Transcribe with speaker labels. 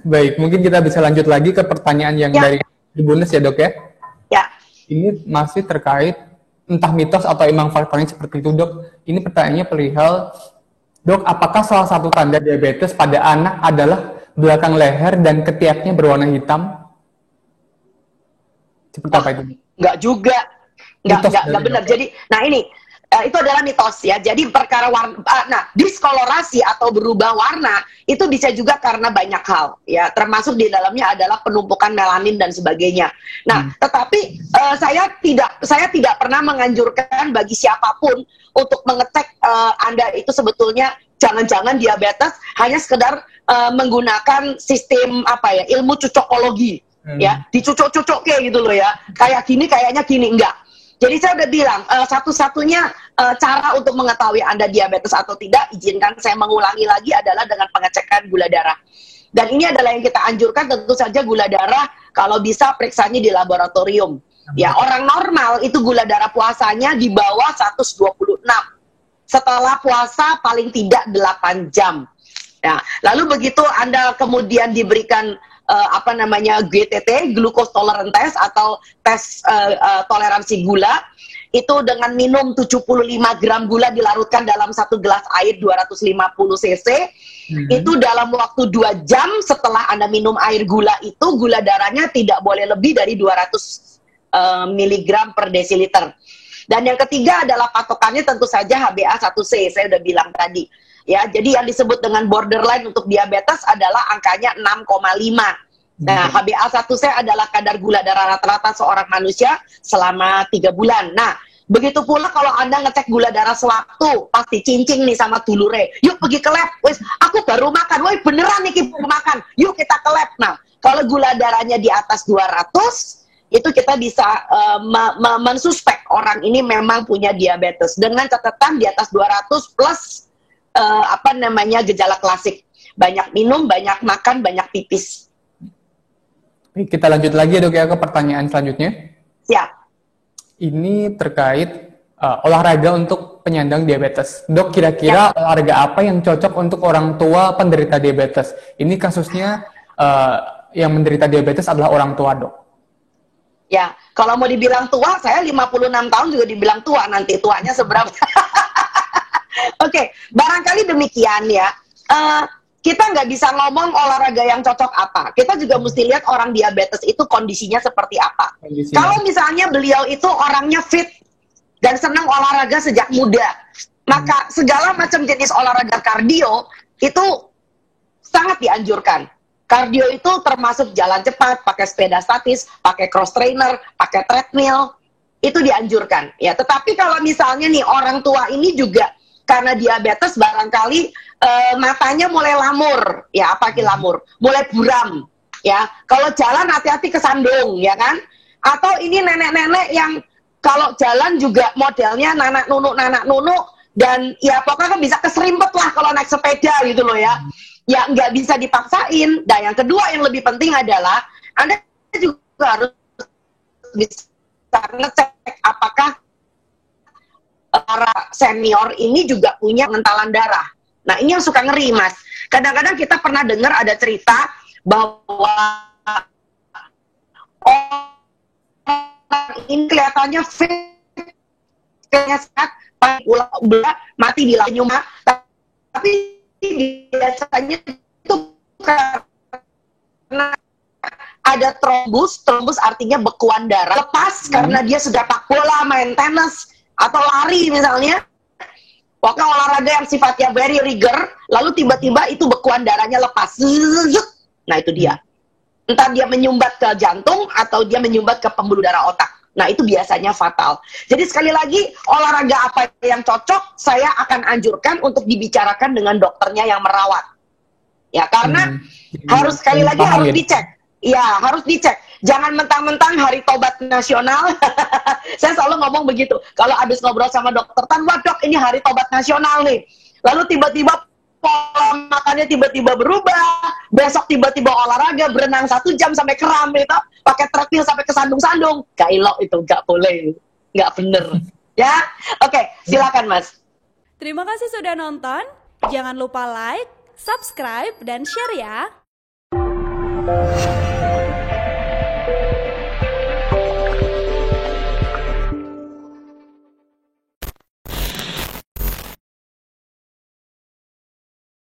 Speaker 1: Baik, mungkin kita bisa lanjut lagi ke pertanyaan yang dari Tribuners ya dok ya?
Speaker 2: Ya.
Speaker 1: Ini masih terkait entah mitos atau emang faktanya seperti itu dok. Ini pertanyaannya perihal, dok apakah salah satu tanda diabetes pada anak adalah belakang leher dan ketiaknya berwarna hitam? Seperti apa itu?
Speaker 2: Enggak juga. Enggak benar. Jadi, nah ini itu adalah mitos ya. Jadi perkara warna, diskolorasi atau berubah warna itu bisa juga karena banyak hal ya. Termasuk di dalamnya adalah penumpukan melanin dan sebagainya. Nah, tetapi saya tidak pernah menganjurkan bagi siapapun untuk mengecek Anda itu sebetulnya jangan-jangan diabetes hanya sekedar menggunakan sistem ilmu cocokologi. Ya, dicucuk-cucuk kayak gitu loh ya. Kayak gini kayaknya gini, enggak. Jadi saya udah bilang, satu-satunya cara untuk mengetahui Anda diabetes atau tidak, izinkan saya mengulangi lagi adalah dengan pengecekan gula darah. Dan ini adalah yang kita anjurkan, tentu saja gula darah kalau bisa periksanya di laboratorium. Ya, orang normal itu gula darah puasanya di bawah 126. Setelah puasa paling tidak 8 jam. Ya, lalu begitu Anda kemudian diberikan GTT, glucose tolerance test atau tes toleransi gula, itu dengan minum 75 gram gula dilarutkan dalam 1 gelas air 250 cc, itu dalam waktu 2 jam setelah Anda minum air gula itu, gula darahnya tidak boleh lebih dari 200 mg per desiliter. Dan yang ketiga adalah patokannya tentu saja HbA1c, saya udah bilang tadi. Ya, jadi yang disebut dengan borderline untuk diabetes adalah angkanya 6,5. Nah, HbA1c adalah kadar gula darah rata-rata seorang manusia selama 3 bulan. Nah, begitu pula kalau Anda ngecek gula darah sewaktu, pasti cincing nih sama dulure. Yuk pergi ke lab, wis, aku baru makan, woi beneran nih kita makan, yuk kita ke lab. Nah, kalau gula darahnya di atas 200, itu kita bisa mensuspek orang ini memang punya diabetes. Dengan catatan di atas 200 plus gejala klasik. Banyak minum, banyak makan, banyak pipis.
Speaker 1: Kita lanjut lagi ya dok ya ke pertanyaan selanjutnya.
Speaker 2: Siap.
Speaker 1: Ini terkait olahraga untuk penyandang diabetes. Dok, kira-kira olahraga apa yang cocok untuk orang tua penderita diabetes? Ini kasusnya yang menderita diabetes adalah orang tua dok.
Speaker 2: Ya, kalau mau dibilang tua, saya 56 tahun juga dibilang tua, nanti tuanya seberapa. Oke, barangkali demikian ya. Kita nggak bisa ngomong olahraga yang cocok apa. Kita juga mesti lihat orang diabetes itu kondisinya seperti apa. Kalau misalnya beliau itu orangnya fit dan senang olahraga sejak muda, maka segala macam jenis olahraga kardio itu sangat dianjurkan. Kardio itu termasuk jalan cepat, pakai sepeda statis, pakai cross trainer, pakai treadmill, itu dianjurkan. Ya, tetapi kalau misalnya nih orang tua ini juga karena diabetes barangkali matanya mulai lamur, ya lamur, mulai buram, ya. Kalau jalan hati-hati kesandung, ya kan? Atau ini nenek-nenek yang kalau jalan juga modelnya nanak nunuk, dan ya pokoknya bisa keserimpet lah kalau naik sepeda gitu loh ya. Ya nggak bisa dipaksain. Dan yang kedua yang lebih penting adalah Anda juga harus bisa ngecek apakah para senior ini juga punya pengentalan darah. Nah, ini yang suka ngeri, Mas. Kadang-kadang kita pernah dengar ada cerita bahwa orang ini kelihatannya fit, kayaknya sehat, mati di lanyuma, tapi biasanya itu karena ada trombus artinya bekuan darah lepas karena dia sudah sepak bola, main tenis, atau lari misalnya. Pokoknya olahraga yang sifatnya very rigor, lalu tiba-tiba itu bekuan darahnya lepas. Nah, itu dia. Entah dia menyumbat ke jantung atau dia menyumbat ke pembuluh darah otak. Nah, itu biasanya fatal. Jadi sekali lagi, olahraga apa yang cocok, saya akan anjurkan untuk dibicarakan dengan dokternya yang merawat. Ya, karena harus sekali lagi harus dicek. Ya, harus dicek. Jangan mentang-mentang hari tobat nasional. Saya selalu ngomong begitu. Kalau habis ngobrol sama dokter, wah dok, ini hari tobat nasional nih. Lalu tiba-tiba pola makannya tiba-tiba berubah. Besok tiba-tiba olahraga, berenang 1 jam sampai kram gitu. Pakai treadmill sampai kesandung-sandung. Gak elok itu, gak boleh. Gak bener. Ya, oke, silakan Mas.
Speaker 3: Terima kasih sudah nonton. Jangan lupa like, subscribe, dan share ya.